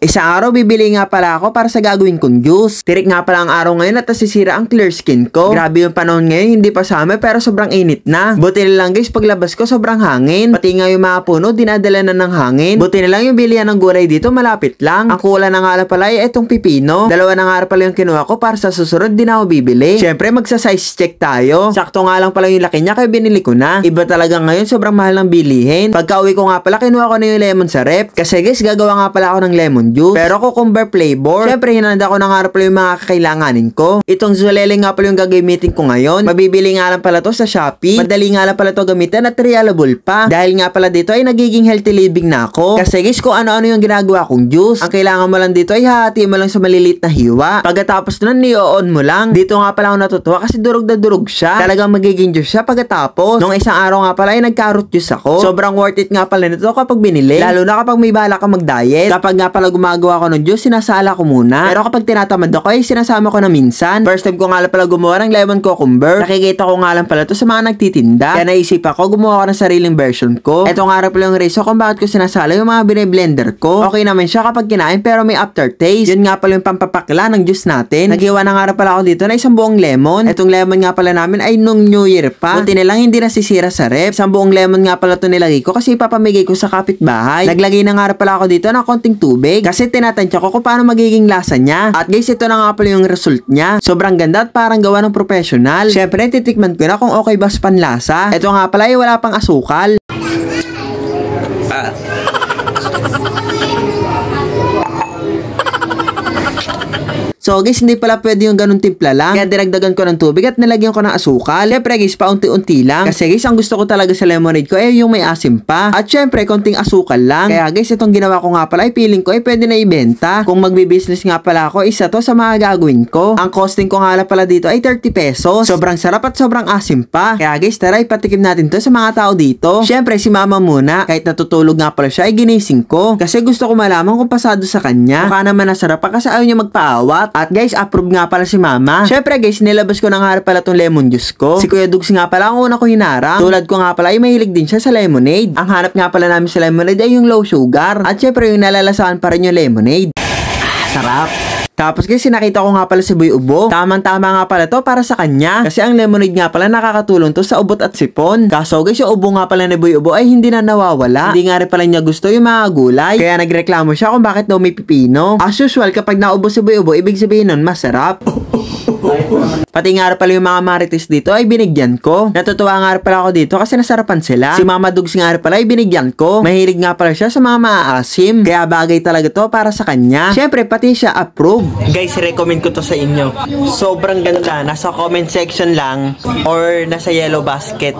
Isang araw bibili nga pala ako para sa gagawin kong juice. Tirik nga pala ang araw ngayon at nasisira ang clear skin ko. Grabe yung panahon ngayon, hindi pa summer pero sobrang init na. Buti na lang guys, paglabas ko sobrang hangin. Pati nga yung mga puno, dinadala na ng hangin. Buti na lang yung bilihan ng gulay dito, malapit lang. Ang kulang na nga pala ay itong pipino. Dalawa na nga pala yung kinuha ko para sa susunod din ako bibili. Syempre magsa-size check tayo. Sakto nga lang pala yung laki niya kaya binili ko na. Iba talaga ngayon, sobrang mahal ng bilihin. Pagka uwi ko nga pala, kinuha ko na yung lemon sa rep. Kasi guys, gagawa nga pala ako ng lemon juice. Pero cucumber flavor. Syempre, hinanda ko na nga pala yung mga kakailanganin ko. Itong zulele nga pala yung gagamitin ko ngayon. Mabibili nga lang pala to sa Shopee. Madali nga lang pala to gamitin at reliable pa. Dahil nga pala dito ay nagiging healthy living na ako. Kasi guys, kung ano-ano yung ginagawa kong juice. Ang kailangan mo lang dito ay hati mo lang sa maliliit na hiwa. Pagkatapos nun, ni-on mo lang. Dito nga pala ako natutuwa kasi durog na durog siya. Talagang magiging juice siya pagkatapos. Nung isang araw nga pala ay nag-carrot juice ako. Sobrang worth it nga pala nito kapag binili. Lalo na kapag may bala ka mag-diet. Kapag nga pala gumagawa ko ng juice, sinasala ko muna. Pero kapag tinatamad ako ay sinasama ko na minsan. First time ko nga lang pala gumawa ng lemon cucumber. Nakikita ko nga lang pala to sa mga nagtitinda. Kaya naisip ako, gumawa ko ng sariling version ko. Ito nga rin pala yung reason kung bakit ko sinasala yung mga bine-blender ko. Okay naman siya kapag kinain pero may aftertaste. Yun nga pala yung pampapakla ng juice natin. Naghiwa na nga rin pala ako dito na isang buong lemon. Itong lemon nga pala namin ay nung New Year pa. Buti nilang hindi nasisira sa rep. Isang buong lemon nga pala to nilagay ko kasi ipapamigay ko sa kapitbahay. Naglagay na nga rin pala ako dito ng konting tubig kasi tinatansya ko kung paano magiging lasa niya. At guys, ito na nga pala yung result niya. Sobrang ganda at parang gawa ng professional. Syempre, titikman ko na kung okay ba sa panlasa. Ito nga pala ay wala pang asukal. So guys, hindi pala pwede yung ganun timpla lang. Kaya dinagdagan ko ng tubig at nilagyan ko ng asukal. Syempre guys, paunti-unti lang. Kasi guys, ang gusto ko talaga sa lemonade ko ay yung may asim pa. At syempre, konting asukal lang. Kaya guys, itong ginawa ko nga pala ay feeling ko ay pwede na ibenta. Kung magbi-business nga pala ako, isa to sa mga gagawin ko. Ang costing ko nga pala dito ay 30 pesos. Sobrang sarap at sobrang asim pa. Kaya guys, tara ipatikim natin to sa mga tao dito. Syempre, si mama muna. Kahit natutulog nga pala siya ay ginising ko. Kasi gusto ko malaman kung pasado sa kanya. Mukha naman nasarap pa kasi ayaw niya magpaawat. At guys, approve nga pala si mama. Syempre guys, nilabas ko na nga pala tong lemon juice ko. Si Kuya Dugs nga pala ang una ko hinarang. Tulad ko nga pala ay mahilig din siya sa lemonade. Ang hanap nga pala namin sa lemonade ay yung low sugar. At syempre yung nalalasahan pa rin yung lemonade. Sarap. Tapos guys, sinakita ko nga pala si Boy Ubo. Tamang-tama nga pala to para sa kanya. Kasi ang lemonade nga pala nakakatulong to sa ubot at sipon. Kaso guys, yung ubo nga pala ni Boy Ubo ay hindi na nawawala. Hindi nga rin pala niya gusto yung mga gulay. Kaya nagreklamo siya kung bakit daw may pipino. As usual, kapag naubo si Boy Ubo, ibig sabihin nun masarap. Pati nga pala yung mga marites dito ay binigyan ko. Natutuwa nga pala ako dito kasi nasarapan sila. Si Mama Dugs nga pala ay binigyan ko. Mahilig nga pala siya sa mga maaasim. Kaya bagay talaga to para sa kanya. Syempre, pati siya approve. Guys, recommend ko to sa inyo. Sobrang ganda. Nasa comment section lang or nasa yellow basket.